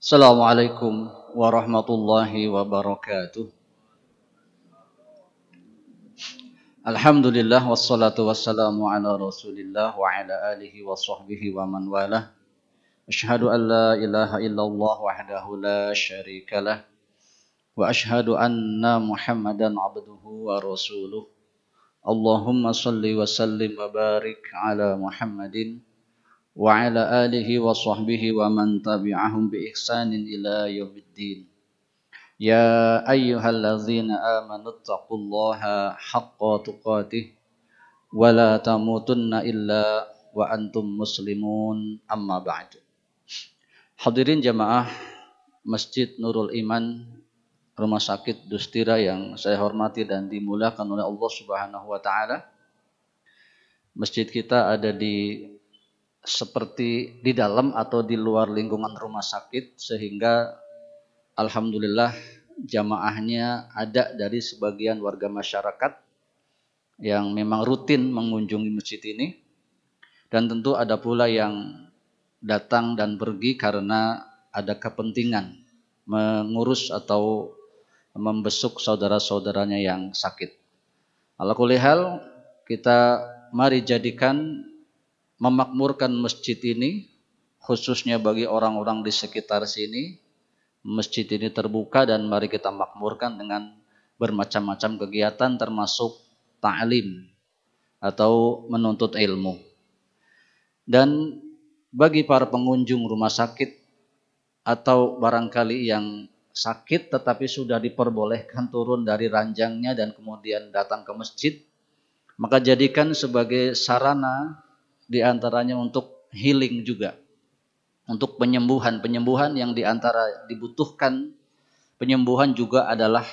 Assalamualaikum warahmatullahi wabarakatuh. Alhamdulillah wassalatu wassalamu ala Rasulillah wa ala alihi wa sahbihi wa man walah. Asyhadu an la ilaha illallah wahdahu la syarikalah wa asyhadu anna Muhammadan abduhu wa rasuluh. Allahumma salli wa sallim wa barik ala Muhammadin wa ala alihi wa sahbihi wa man tabi'ahum bi ihsanin ila yaumiddin. Ya ayyuhalladzina amanu taqullaha haqqa tuqatih wa la tamutunna illa wa antum muslimun, amma ba'du. Hadirin jamaah Masjid Nurul Iman, Rumah Sakit Dustira yang saya hormati dan dimuliakan oleh Allah Subhanahu wa taala. Masjid kita ada seperti di dalam atau di luar lingkungan rumah sakit, sehingga alhamdulillah jamaahnya ada dari sebagian warga masyarakat yang memang rutin mengunjungi masjid ini, dan tentu ada pula yang datang dan pergi karena ada kepentingan mengurus atau membesuk saudara-saudaranya yang sakit. Ala kulli hal, kita mari jadikan memakmurkan masjid ini, khususnya bagi orang-orang di sekitar sini. Masjid ini terbuka dan mari kita makmurkan dengan bermacam-macam kegiatan, termasuk ta'lim atau menuntut ilmu. Dan bagi para pengunjung rumah sakit atau barangkali yang sakit tetapi sudah diperbolehkan turun dari ranjangnya dan kemudian datang ke masjid, maka jadikan sebagai sarana di antaranya untuk healing juga, untuk penyembuhan yang di antara dibutuhkan penyembuhan juga adalah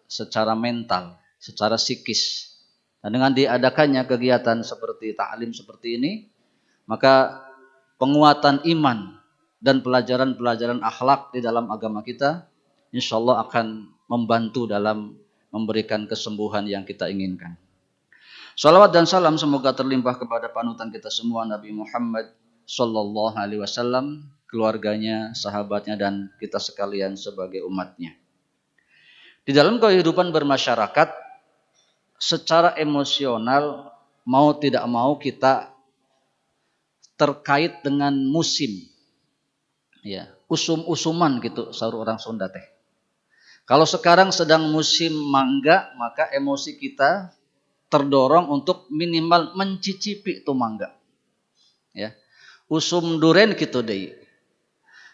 secara mental, secara psikis. Dan dengan diadakannya kegiatan seperti ta'lim seperti ini, maka penguatan iman dan pelajaran-pelajaran akhlak di dalam agama kita insyaallah akan membantu dalam memberikan kesembuhan yang kita inginkan. Salawat dan salam semoga terlimpah kepada panutan kita semua, Nabi Muhammad sallallahu alaihi wasallam, keluarganya, sahabatnya, dan kita sekalian sebagai umatnya. Di dalam kehidupan bermasyarakat, secara emosional mau tidak mau kita terkait dengan musim. Ya, usum-usuman gitu saur orang Sunda teh. Kalau sekarang sedang musim mangga, maka emosi kita terdorong untuk minimal mencicipi itu mangga. Ya. Usum duren gitu deh.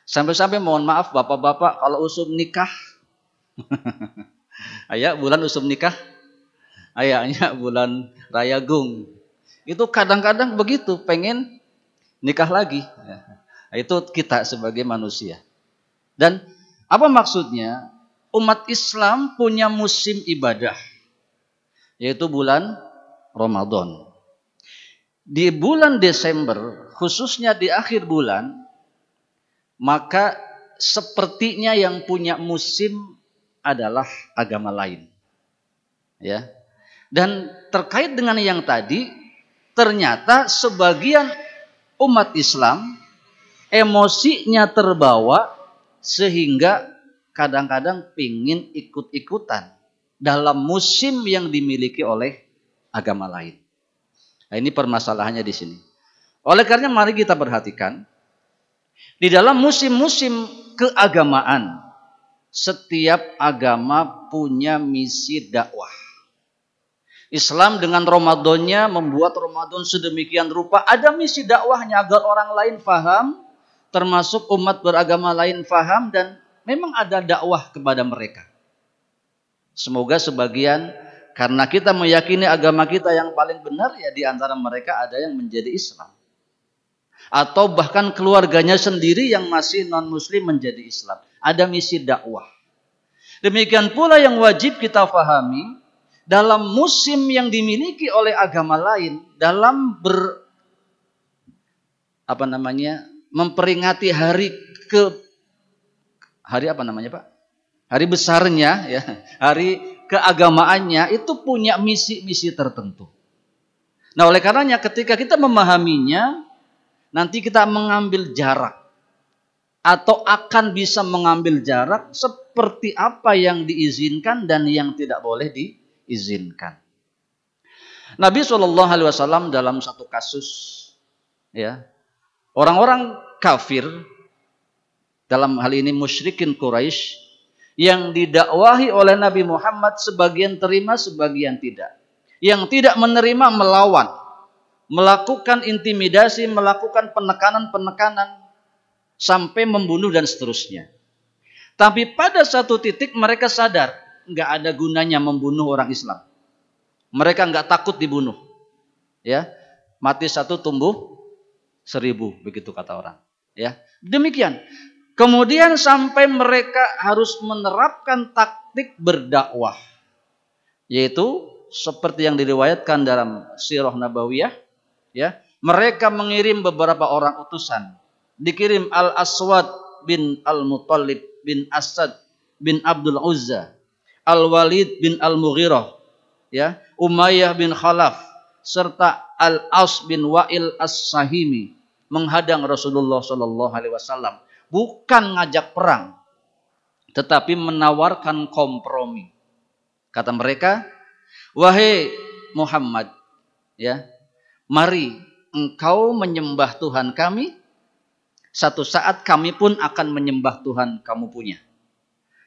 Sampai-sampai mohon maaf bapak-bapak, kalau usum nikah aya bulan usum nikah, ayahnya bulan rayagung. Itu kadang-kadang begitu, pengen nikah lagi. Ya. Itu kita sebagai manusia. Dan apa maksudnya? Umat Islam punya musim ibadah, yaitu bulan Ramadan. Di bulan Desember, khususnya di akhir bulan, maka sepertinya yang punya musim adalah agama lain. Ya. Dan terkait dengan yang tadi, ternyata sebagian umat Islam emosinya terbawa sehingga kadang-kadang pingin ikut-ikutan dalam musim yang dimiliki oleh agama lain. Nah, ini permasalahannya di sini. Oleh karena mari kita perhatikan di dalam musim-musim keagamaan, setiap agama punya misi dakwah. Islam dengan Ramadannya membuat Ramadan sedemikian rupa, ada misi dakwahnya agar orang lain faham, termasuk umat beragama lain faham, dan memang ada dakwah kepada mereka. Semoga sebagian, karena kita meyakini agama kita yang paling benar, ya di antara mereka ada yang menjadi Islam. Atau bahkan keluarganya sendiri yang masih non-muslim menjadi Islam. Ada misi dakwah. Demikian pula yang wajib kita fahami, dalam musim yang dimiliki oleh agama lain, dalam memperingati hari hari besarnya, ya, hari keagamaannya, itu punya misi-misi tertentu. Nah, oleh karenanya ketika kita memahaminya, nanti kita mengambil jarak atau akan bisa mengambil jarak seperti apa yang diizinkan dan yang tidak boleh diizinkan. Nabi SAW dalam satu kasus, ya, orang-orang kafir, dalam hal ini musyrikin Quraisy, yang didakwahi oleh Nabi Muhammad sebagian terima, sebagian tidak. Yang tidak menerima melawan, melakukan intimidasi, melakukan penekanan-penekanan, sampai membunuh dan seterusnya. Tapi pada satu titik mereka sadar nggak ada gunanya membunuh orang Islam. Mereka nggak takut dibunuh. Ya, mati satu tumbuh 1000, begitu kata orang. Ya, demikian. Kemudian sampai mereka harus menerapkan taktik berdakwah, yaitu seperti yang diriwayatkan dalam Sirah Nabawiyah. Ya, mereka mengirim beberapa orang utusan. Dikirim Al-Aswad bin Al-Muttalib bin Asad bin Abdul Uzza, Al-Walid bin Al-Mughirah, ya, Umayyah bin Khalaf, serta Al-As bin Wa'il As-Sahimi menghadang Rasulullah SAW. Bukan ngajak perang, tetapi menawarkan kompromi. Kata mereka, wahai Muhammad, ya, mari engkau menyembah Tuhan kami. Satu saat kami pun akan menyembah Tuhan kamu punya.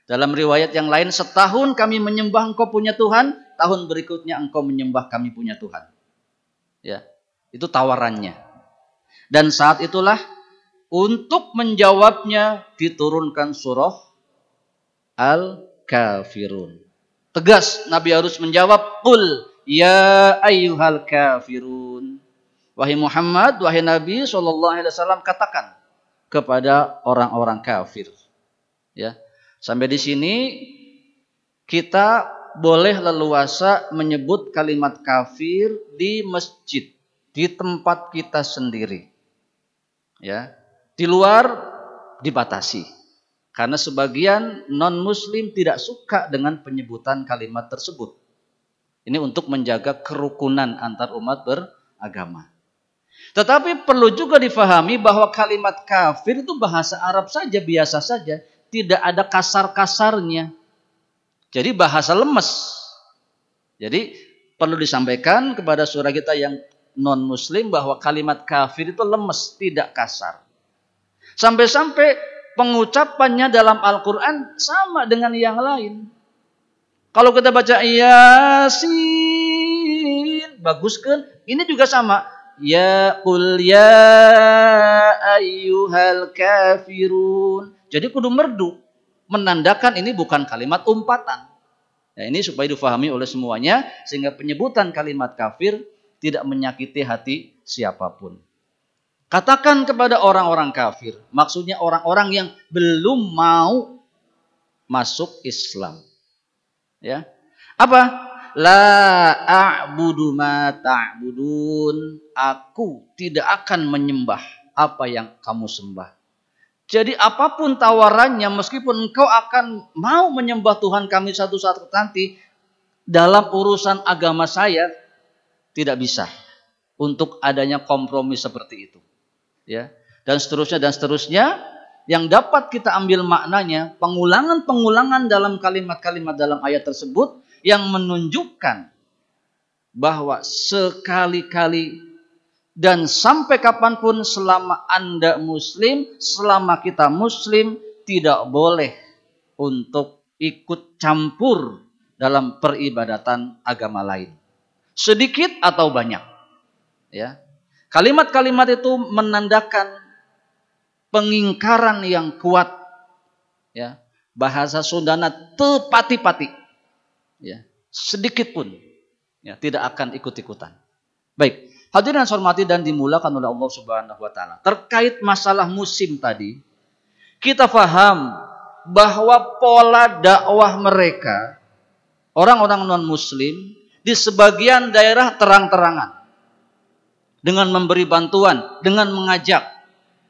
Dalam riwayat yang lain, setahun kami menyembah engkau punya Tuhan, tahun berikutnya engkau menyembah kami punya Tuhan. Ya, itu tawarannya. Dan saat itulah untuk menjawabnya diturunkan surah Al-Kafirun. Tegas Nabi harus menjawab, qul ya ayyuhal kafirun. Wahai Muhammad, wahai Nabi SAW, katakan kepada orang-orang kafir. Ya. Sampai di sini kita boleh leluasa menyebut kalimat kafir di masjid, di tempat kita sendiri. Ya. Di luar dibatasi. Karena sebagian non-muslim tidak suka dengan penyebutan kalimat tersebut. Ini untuk menjaga kerukunan antar umat beragama. Tetapi perlu juga difahami bahwa kalimat kafir itu bahasa Arab saja, biasa saja. Tidak ada kasar-kasarnya. Jadi bahasa lemes. Jadi perlu disampaikan kepada saudara kita yang non-muslim bahwa kalimat kafir itu lemes, tidak kasar. Sampai-sampai pengucapannya dalam Al-Quran sama dengan yang lain. Kalau kita baca Yasin, bagus kan? Ini juga sama. Ya qul ya ayyuhal kafirun. Jadi kudu merdu, menandakan ini bukan kalimat umpatan. Nah, ini supaya difahami oleh semuanya, sehingga penyebutan kalimat kafir tidak menyakiti hati siapapun. Katakan kepada orang-orang kafir, maksudnya orang-orang yang belum mau masuk Islam. Ya. Apa? La a'budu ma ta'budun. Aku tidak akan menyembah apa yang kamu sembah. Jadi apapun tawarannya, meskipun engkau akan mau menyembah Tuhan kami satu saat nanti, dalam urusan agama saya tidak bisa untuk adanya kompromi seperti itu. Ya. Dan seterusnya yang dapat kita ambil maknanya, pengulangan-pengulangan dalam kalimat-kalimat dalam ayat tersebut yang menunjukkan bahwa sekali-kali dan sampai kapanpun selama Anda muslim, selama kita muslim, tidak boleh untuk ikut campur dalam peribadatan agama lain. Sedikit atau banyak. Ya. Kalimat-kalimat itu menandakan pengingkaran yang kuat. Ya. Bahasa Sundana tepati-pati. Ya. Sedikit pun ya, tidak akan ikut-ikutan. Baik, hadirin yang saya hormati dan dimulakan oleh Allah Subhanahu wa taala. Terkait masalah musim tadi, kita paham bahwa pola dakwah mereka, orang-orang non-muslim, di sebagian daerah terang-terangan. Dengan memberi bantuan, dengan mengajak.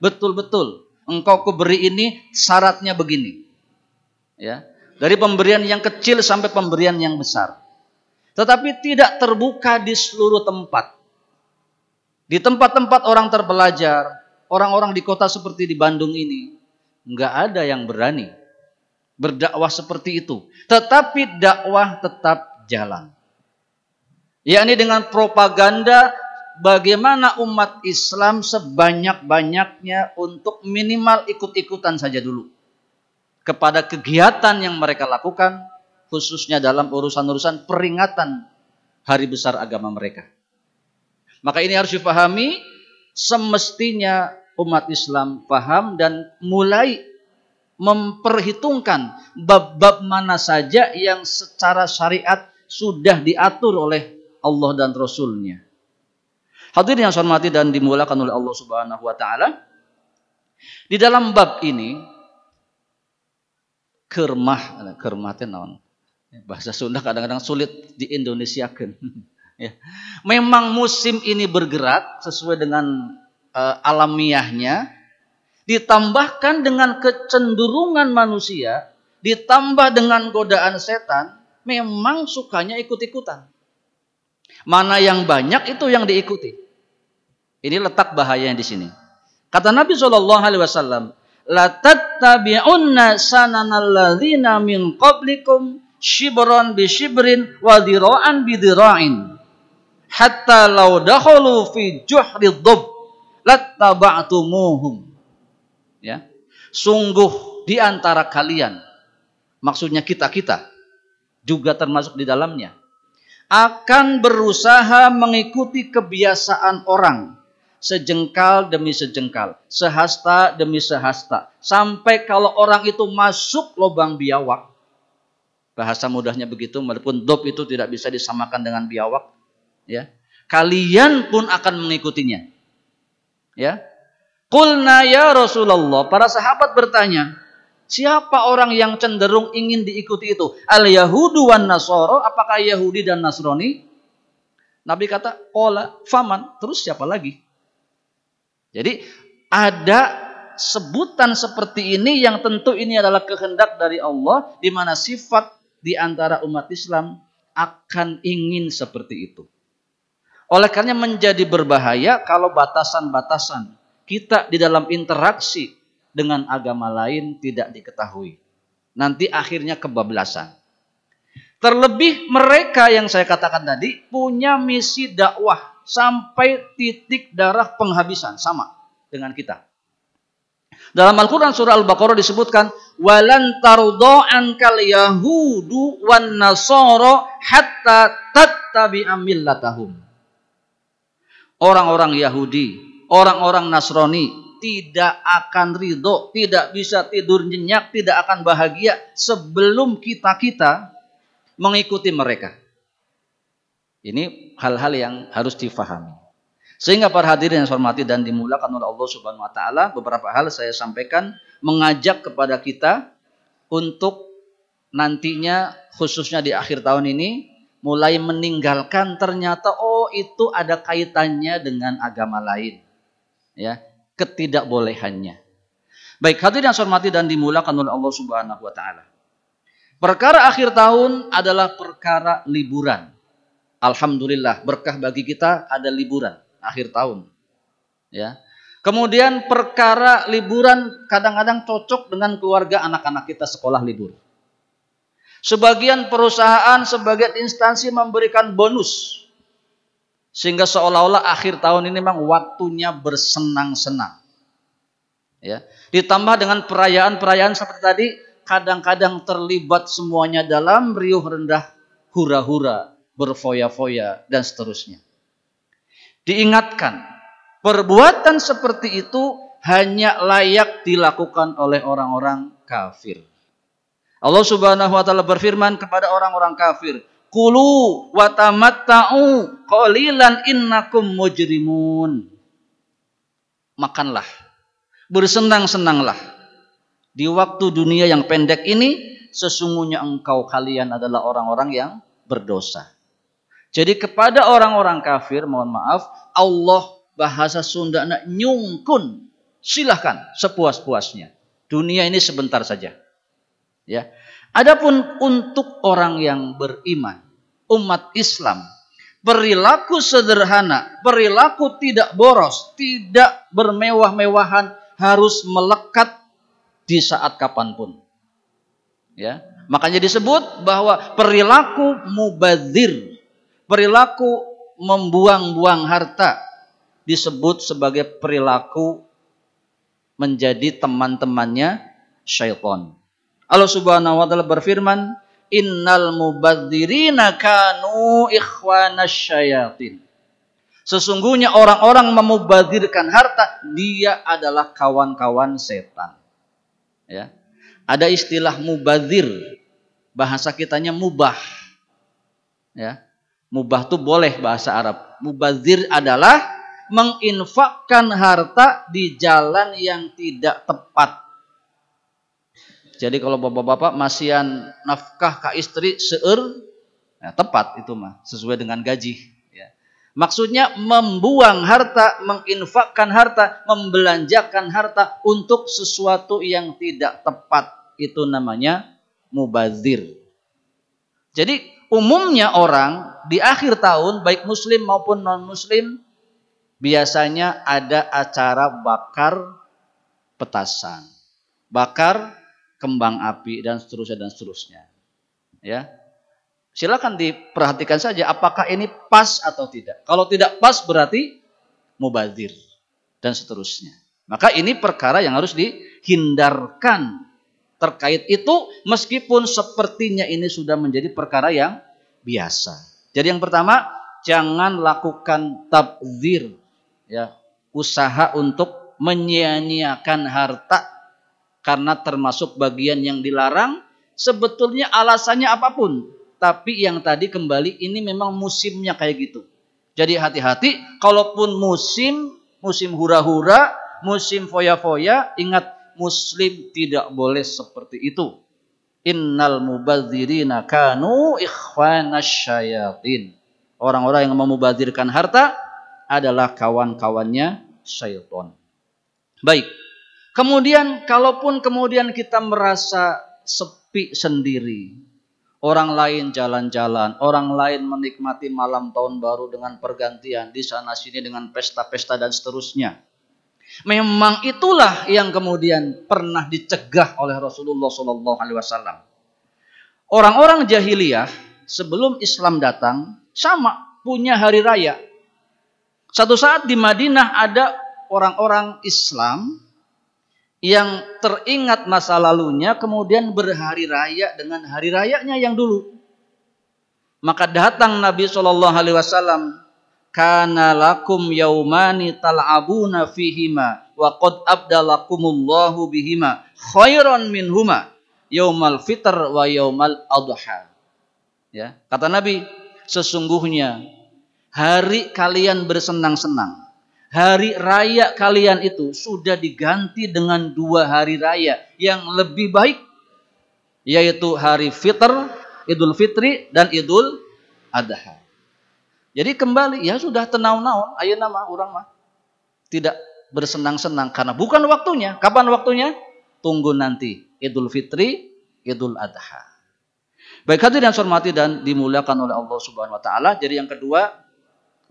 Betul-betul, engkau kuberi ini, syaratnya begini. Ya. Dari pemberian yang kecil sampai pemberian yang besar. Tetapi tidak terbuka di seluruh tempat. Di tempat-tempat orang terbelajar, orang-orang di kota seperti di Bandung ini, Nggak ada yang berani berdakwah seperti itu. Tetapi dakwah tetap jalan. Yakni dengan propaganda bagaimana umat Islam sebanyak-banyaknya untuk minimal ikut-ikutan saja dulu kepada kegiatan yang mereka lakukan, khususnya dalam urusan-urusan peringatan hari besar agama mereka. Maka ini harus dipahami, semestinya umat Islam paham dan mulai memperhitungkan bab-bab mana saja yang secara syariat sudah diatur oleh Allah dan Rasul-Nya. Hadirin yang saya hormati dan dimuliakan oleh Allah Subhanahu wa taala, di dalam bab ini kermah itu naon? Bahasa Sunda kadang-kadang sulit diindonesiakan. Ya. Memang musim ini bergerak sesuai dengan alamiahnya, ditambahkan dengan kecenderungan manusia, ditambah dengan godaan setan, memang sukanya ikut-ikutan. Mana yang banyak itu yang diikuti. Ini letak bahayanya di sini. Kata Nabi SAW, la tattabi'unna sananal ladzina min qablikum shibran bi shibrin wa dira'an bi dira'in hatta law dakhalu fi juhri dhub lattaba'tumuhum. Ya. Sungguh di antara kalian, maksudnya kita juga termasuk di dalamnya, akan berusaha mengikuti kebiasaan orang, sejengkal demi sejengkal, sehasta demi sehasta, sampai kalau orang itu masuk lubang biawak, bahasa mudahnya begitu, walaupun dob itu tidak bisa disamakan dengan biawak, ya, kalian pun akan mengikutinya. Ya, qulna ya Rasulullah, para sahabat bertanya, siapa orang yang cenderung ingin diikuti itu? Al-Yahudu wan Nasoro, apakah Yahudi dan Nasrani? Nabi kata, qala faman, terus siapa lagi? Jadi ada sebutan seperti ini yang tentu ini adalah kehendak dari Allah, di mana sifat di antara umat Islam akan ingin seperti itu. Oleh karena menjadi berbahaya kalau batasan-batasan kita di dalam interaksi dengan agama lain tidak diketahui. Nanti akhirnya kebablasan. Terlebih mereka yang saya katakan tadi punya misi dakwah sampai titik darah penghabisan, sama dengan kita. Dalam Al-Quran surah Al-Baqarah disebutkan, walan tarda ankal yahudu wan nasara hatta tattabi'a millatahum. Orang-orang Yahudi, orang-orang Nasrani tidak akan ridho, tidak bisa tidur nyenyak, tidak akan bahagia sebelum kita mengikuti mereka. Ini hal-hal yang harus difahami. Sehingga para hadirin yang saya hormati dan dimuliakan oleh Allah Subhanahu wa taala, beberapa hal saya sampaikan mengajak kepada kita untuk nantinya khususnya di akhir tahun ini mulai meninggalkan ternyata itu ada kaitannya dengan agama lain. Ya, ketidakbolehannya. Baik, hadirin yang saya hormati dan dimuliakan oleh Allah Subhanahu wa taala. Perkara akhir tahun adalah perkara liburan. Alhamdulillah, berkah bagi kita ada liburan akhir tahun. Ya. Kemudian perkara liburan kadang-kadang cocok dengan keluarga, anak-anak kita sekolah libur. Sebagian perusahaan, sebagian instansi memberikan bonus. Sehingga seolah-olah akhir tahun ini memang waktunya bersenang-senang. Ya. Ditambah dengan perayaan-perayaan seperti tadi, kadang-kadang terlibat semuanya dalam riuh rendah, hura-hura, berfoya-foya, dan seterusnya. Diingatkan, perbuatan seperti itu hanya layak dilakukan oleh orang-orang kafir. Allah Subhanahu wa taala berfirman kepada orang-orang kafir, "Kulu wa tamatta'u qalilan innakum mujrimun." Makanlah, bersenang-senanglah di waktu dunia yang pendek ini, sesungguhnya kalian adalah orang-orang yang berdosa. Jadi kepada orang-orang kafir, mohon maaf, Allah bahasa Sundana nyungkun, silahkan sepuas-puasnya. Dunia ini sebentar saja. Ya. Adapun untuk orang yang beriman, umat Islam, perilaku sederhana, perilaku tidak boros, tidak bermewah-mewahan, harus melekat di saat kapanpun. Ya, makanya disebut bahwa perilaku mubadzir, perilaku membuang-buang harta disebut sebagai perilaku menjadi teman-temannya syaitan. Allah Subhanahu wa taala berfirman, "Innal mubadzirina kanu ikhwanas syayatin." Sesungguhnya orang-orang memubadzirkan harta, dia adalah kawan-kawan setan. Ya. Ada istilah mubadzir, bahasa kitanya mubah. Ya. Mubah itu boleh bahasa Arab. Mubadzir adalah menginfakkan harta di jalan yang tidak tepat. Jadi kalau bapak-bapak masihan nafkah ke istri seueur, ya tepat itu mah, sesuai dengan gaji. Maksudnya membuang harta, menginfakkan harta, membelanjakan harta untuk sesuatu yang tidak tepat. Itu namanya mubazir. Jadi umumnya orang di akhir tahun, baik muslim maupun non-muslim, biasanya ada acara bakar petasan, bakar kembang api, dan seterusnya dan seterusnya. Ya. Silakan diperhatikan saja apakah ini pas atau tidak. Kalau tidak pas berarti mubazir dan seterusnya. Maka ini perkara yang harus dihindarkan. Terkait itu meskipun sepertinya ini sudah menjadi perkara yang biasa. Jadi yang pertama, jangan lakukan tabdzir, ya, usaha untuk menyia-nyiakan harta karena termasuk bagian yang dilarang. Sebetulnya alasannya apapun. Tapi yang tadi kembali ini memang musimnya kayak gitu. Jadi hati-hati, kalaupun musim hura-hura, musim foya-foya, ingat muslim tidak boleh seperti itu. Innal mubadzirina kanu ikhwanas syayatin. Orang-orang yang memubadzirkan harta adalah kawan-kawannya syaitan. Baik. Kemudian kalaupun kemudian kita merasa sepi sendiri, orang lain jalan-jalan, orang lain menikmati malam tahun baru dengan pergantian, di sana sini dengan pesta-pesta dan seterusnya. Memang itulah yang kemudian pernah dicegah oleh Rasulullah SAW. Orang-orang jahiliyah sebelum Islam datang sama punya hari raya. Satu saat di Madinah ada orang-orang Islam yang teringat masa lalunya, kemudian berhari raya dengan hari rayanya yang dulu. Maka datang Nabi SAW, kana lakum yaumani tal'abuna fihima, wa qad abdalakumullahu bihima, khairan minhuma, yaumal fitr wa yaumal adha. Ya, kata Nabi, sesungguhnya hari kalian bersenang-senang, hari raya kalian itu sudah diganti dengan 2 hari raya yang lebih baik, yaitu hari fitr, Idul Fitri, dan Idul Adha. Jadi kembali, ya sudah tenau-naun, ayo nama orang mah tidak bersenang-senang karena bukan waktunya. Kapan waktunya? Tunggu nanti Idul Fitri, Idul Adha. Baik hadirin yang hormati dan dimuliakan oleh Allah Subhanahu wa taala. Jadi yang kedua,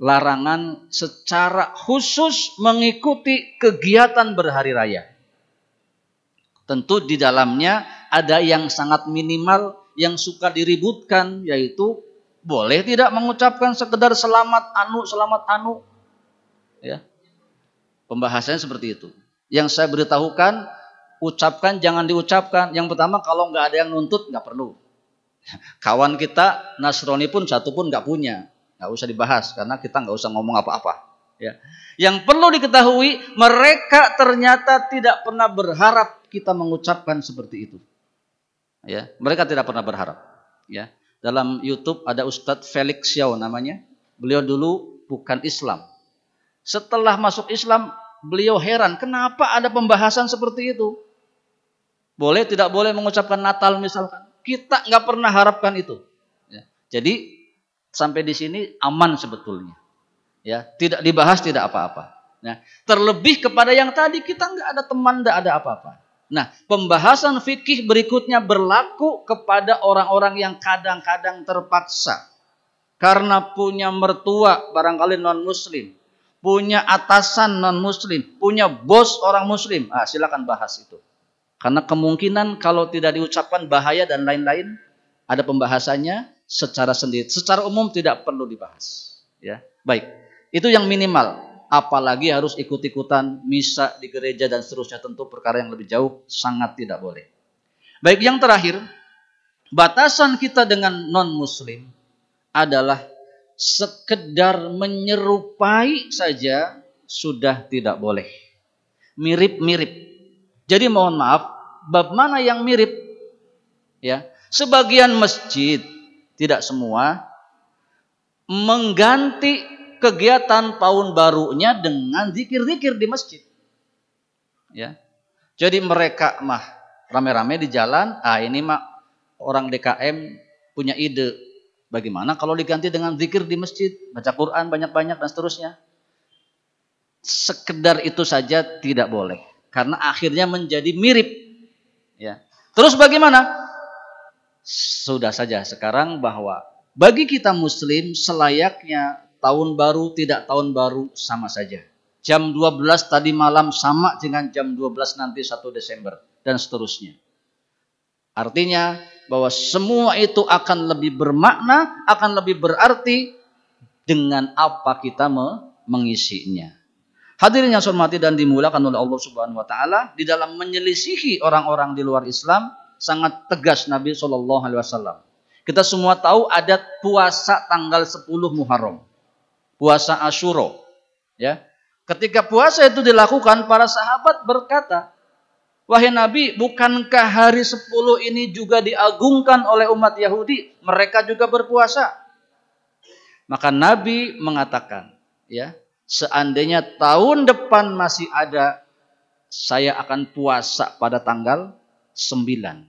larangan secara khusus mengikuti kegiatan berhari raya. Tentu di dalamnya ada yang sangat minimal yang suka diributkan, yaitu boleh tidak mengucapkan sekedar selamat anu. Ya. Pembahasannya seperti itu. Yang saya beritahukan, ucapkan jangan diucapkan. Yang pertama, kalau nggak ada yang nuntut nggak perlu. Kawan kita Nasrani pun satu pun nggak punya. Nggak usah dibahas karena kita nggak usah ngomong apa-apa. Ya. Yang perlu diketahui, mereka ternyata tidak pernah berharap kita mengucapkan seperti itu. Ya, mereka tidak pernah berharap. Ya, dalam YouTube ada Ustadz Felix Xiao namanya. Beliau dulu bukan Islam. Setelah masuk Islam, beliau heran kenapa ada pembahasan seperti itu. Boleh tidak boleh mengucapkan Natal misalkan. Kita nggak pernah harapkan itu. Ya. Jadi sampai di sini aman sebetulnya. Ya, tidak dibahas, tidak apa-apa. Nah, terlebih kepada yang tadi kita nggak ada teman, nggak ada apa-apa. Nah, pembahasan fikih berikutnya berlaku kepada orang-orang yang kadang-kadang terpaksa karena punya mertua barangkali non-muslim, punya atasan non-muslim, punya bos orang muslim. Silakan bahas itu. Karena kemungkinan kalau tidak diucapkan bahaya dan lain-lain, ada pembahasannya secara sendiri. Secara umum tidak perlu dibahas. Ya, baik. Itu yang minimal. Apalagi harus ikut-ikutan misa di gereja dan seterusnya, tentu perkara yang lebih jauh sangat tidak boleh. Baik, yang terakhir, batasan kita dengan non-muslim adalah sekedar menyerupai saja sudah tidak boleh. Mirip-mirip. Jadi mohon maaf, bab mana yang mirip? Ya, sebagian masjid, tidak semua, mengganti kegiatan tahun barunya dengan zikir-zikir di masjid. Ya. Jadi mereka mah rame-rame di jalan, ini mah orang DKM punya ide. Bagaimana kalau diganti dengan zikir di masjid, baca Quran banyak-banyak dan seterusnya. Sekedar itu saja tidak boleh. Karena akhirnya menjadi mirip. Ya. Terus bagaimana? Sudah saja sekarang bahwa bagi kita muslim selayaknya tahun baru tidak tahun baru sama saja. Jam 12 tadi malam sama dengan jam 12 nanti 1 Desember dan seterusnya. Artinya bahwa semua itu akan lebih bermakna, akan lebih berarti dengan apa kita mengisinya. Hadirin yang saya hormati dan dimulakan oleh Allah Subhanahu wa taala, di dalam menyelisihi orang-orang di luar Islam sangat tegas Nabi sallallahu alaihi wasallam. Kita semua tahu ada puasa tanggal 10 Muharram. Puasa Asyura, ya. Ketika puasa itu dilakukan, para sahabat berkata, "Wahai Nabi, bukankah hari 10 ini juga diagungkan oleh umat Yahudi? Mereka juga berpuasa." Maka Nabi mengatakan, ya, seandainya tahun depan masih ada, saya akan puasa pada tanggal 9.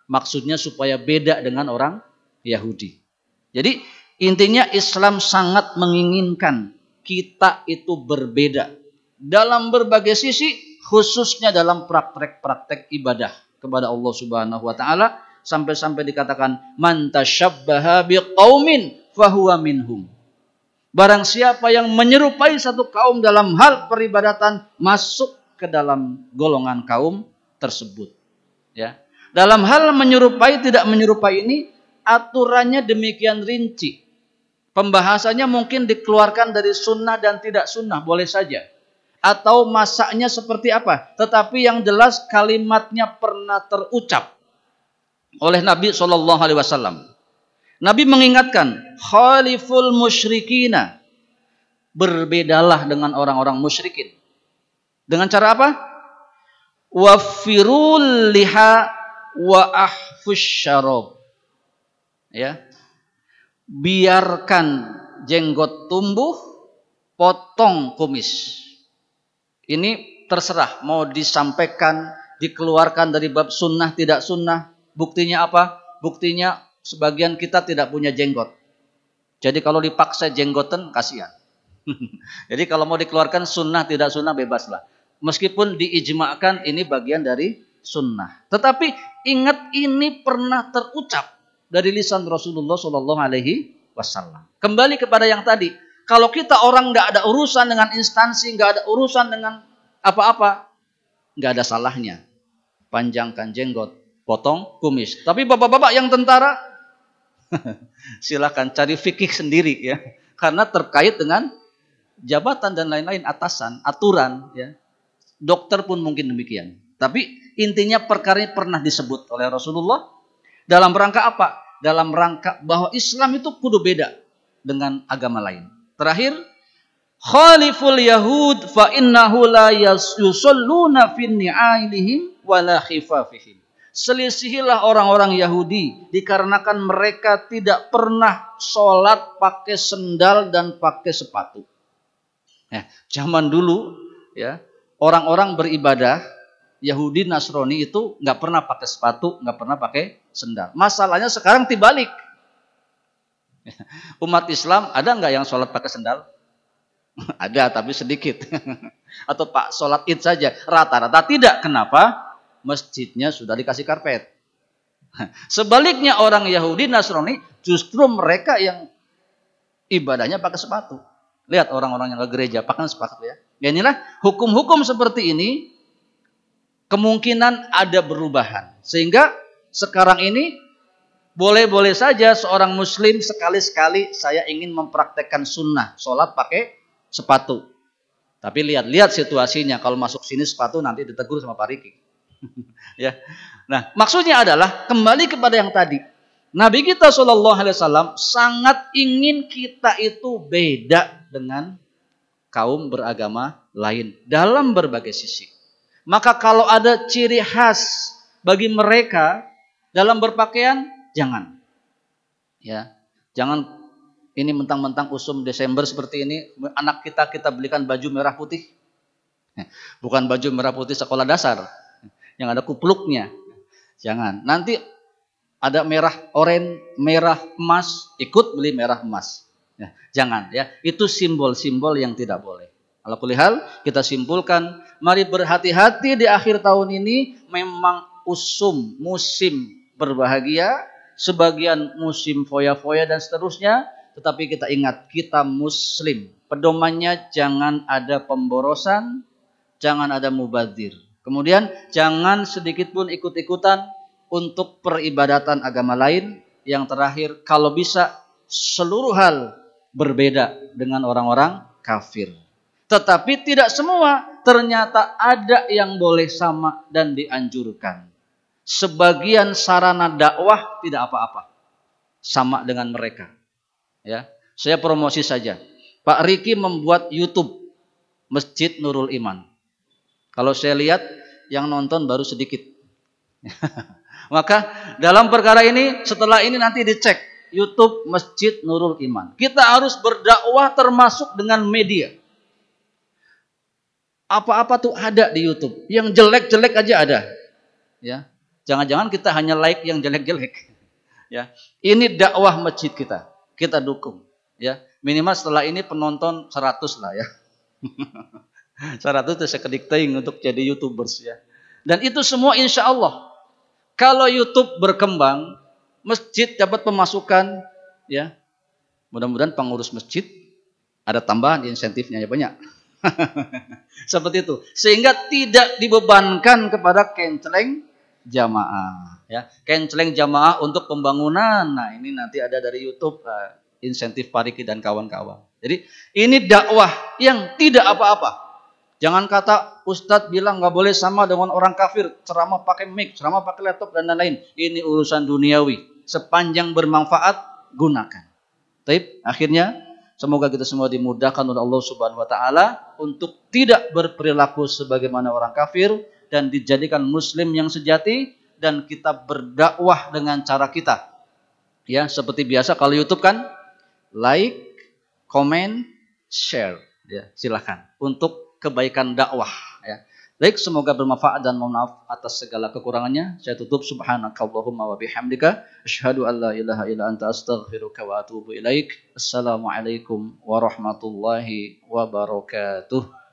Maksudnya supaya beda dengan orang Yahudi. Jadi intinya Islam sangat menginginkan kita itu berbeda dalam berbagai sisi, khususnya dalam praktek-praktek ibadah kepada Allah Subhanahu wa taala, sampai-sampai dikatakan man tasyabbaha biqaumin fahuwa minhum. Barang siapa yang menyerupai satu kaum dalam hal peribadatan, masuk ke dalam golongan kaum tersebut. Ya. Dalam hal menyerupai tidak menyerupai ini aturannya demikian rinci. Pembahasannya mungkin dikeluarkan dari sunnah dan tidak sunnah, boleh saja. Atau masaknya seperti apa. Tetapi yang jelas kalimatnya pernah terucap oleh Nabi SAW. Nabi mengingatkan, khaliful musyrikina. Berbedalah dengan orang-orang musyrikin. Dengan cara apa? Wafirul liha wa ahfush syarab. Ya. Biarkan jenggot tumbuh, potong kumis. Ini terserah mau disampaikan, dikeluarkan dari bab sunnah tidak sunnah. Buktinya apa? Buktinya sebagian kita tidak punya jenggot. Jadi kalau dipaksa jenggotan kasihan. Jadi kalau mau dikeluarkan sunnah tidak sunnah bebaslah. Meskipun diijma'kan ini bagian dari sunnah. Tetapi ingat ini pernah terucap dari lisan Rasulullah Shallallahu Alaihi Wasallam. Kembali kepada yang tadi, kalau kita orang nggak ada urusan dengan instansi, nggak ada urusan dengan apa-apa, nggak ada salahnya panjangkan jenggot, potong kumis. Tapi bapak-bapak yang tentara, silakan cari fikih sendiri ya, karena terkait dengan jabatan dan lain-lain, atasan, aturan ya. Dokter pun mungkin demikian. Tapi intinya perkara ini pernah disebut oleh Rasulullah. Dalam rangka apa? Dalam rangka bahwa Islam itu kudu beda dengan agama lain. Terakhir, khaliful yahud fa innahu la yusalluna fi ni'ailihim wa la khifafihim. Selisihilah orang-orang Yahudi dikarenakan mereka tidak pernah sholat pakai sendal dan pakai sepatu. Ya, zaman dulu ya, orang-orang beribadah Yahudi Nasrani itu nggak pernah pakai sepatu, nggak pernah pakai sendal. Masalahnya sekarang dibalik. Umat Islam ada nggak yang sholat pakai sendal? Ada, tapi sedikit. Atau pak sholat id saja, rata-rata tidak. Kenapa? Masjidnya sudah dikasih karpet. Sebaliknya orang Yahudi Nasrani justru mereka yang ibadahnya pakai sepatu. Lihat orang-orang yang ke gereja pakai sepatu ya. Ya inilah hukum-hukum seperti ini. kemungkinan ada perubahan. Sehingga sekarang ini boleh-boleh saja seorang muslim sekali-sekali saya ingin mempraktekkan sunnah, sholat pakai sepatu. Tapi lihat-lihat situasinya, kalau masuk sini sepatu nanti ditegur sama Pak Riki. Ya. Nah, maksudnya adalah kembali kepada yang tadi. Nabi kita SAW sangat ingin kita itu beda dengan kaum beragama lain dalam berbagai sisi. Maka kalau ada ciri khas bagi mereka dalam berpakaian, jangan. Ya, jangan ini mentang-mentang usum Desember seperti ini, anak kita belikan baju merah putih. Bukan baju merah putih sekolah dasar yang ada kupluknya. Jangan. Nanti ada merah oranye, merah emas, ikut beli merah emas. Ya, jangan ya. Itu simbol-simbol yang tidak boleh. Ala kulli hal, kita simpulkan, mari berhati-hati di akhir tahun ini. Memang musim berbahagia, sebagian musim foya-foya dan seterusnya. Tetapi kita ingat, kita muslim. Pedomannya jangan ada pemborosan, jangan ada mubadzir. Kemudian jangan sedikit pun ikut-ikutan untuk peribadatan agama lain. Yang terakhir, kalau bisa seluruh hal berbeda dengan orang-orang kafir. Tetapi tidak semua, ternyata ada yang boleh sama dan dianjurkan. Sebagian sarana dakwah tidak apa-apa, sama dengan mereka. Ya, saya promosi saja. Pak Riki membuat YouTube Masjid Nurul Iman. Kalau saya lihat yang nonton baru sedikit. Maka dalam perkara ini, setelah ini nanti dicek YouTube Masjid Nurul Iman. Kita harus berdakwah termasuk dengan media. Apa-apa tuh ada di YouTube. Yang jelek-jelek aja ada. Ya, jangan-jangan kita hanya like yang jelek-jelek. Ya, ini dakwah masjid kita. Kita dukung. Ya, minimal setelah ini penonton 100 lah ya. 100 itu sekedik teing untuk jadi YouTubers ya. Dan itu semua insya Allah. Kalau YouTube berkembang, masjid dapat pemasukan, ya. Mudah-mudahan pengurus masjid ada tambahan insentifnya ya banyak. Seperti itu. Sehingga tidak dibebankan kepada kenceleng jamaah, ya. Kenceleng jamaah untuk pembangunan. Nah, ini nanti ada dari YouTube insentif Pariki dan kawan-kawan. Jadi ini dakwah yang tidak apa-apa. Jangan kata Ustadz bilang nggak boleh sama dengan orang kafir, ceramah pakai mic, ceramah pakai laptop dan lain-lain. Ini urusan duniawi. Sepanjang bermanfaat, gunakan. Baik, akhirnya semoga kita semua dimudahkan oleh Allah Subhanahu Wa Taala untuk tidak berperilaku sebagaimana orang kafir dan dijadikan Muslim yang sejati dan kita berdakwah dengan cara kita. Ya, seperti biasa kalau YouTube kan like, comment, share. Ya, silakan untuk kebaikan dakwah ya. Baik, semoga bermanfaat dan mohon maaf atas segala kekurangannya. Saya tutup subhanakallahumma wa bihamdika asyhadu an la ilaha illa anta astaghfiruka wa atubu ilaik. Assalamualaikum warahmatullahi wabarakatuh.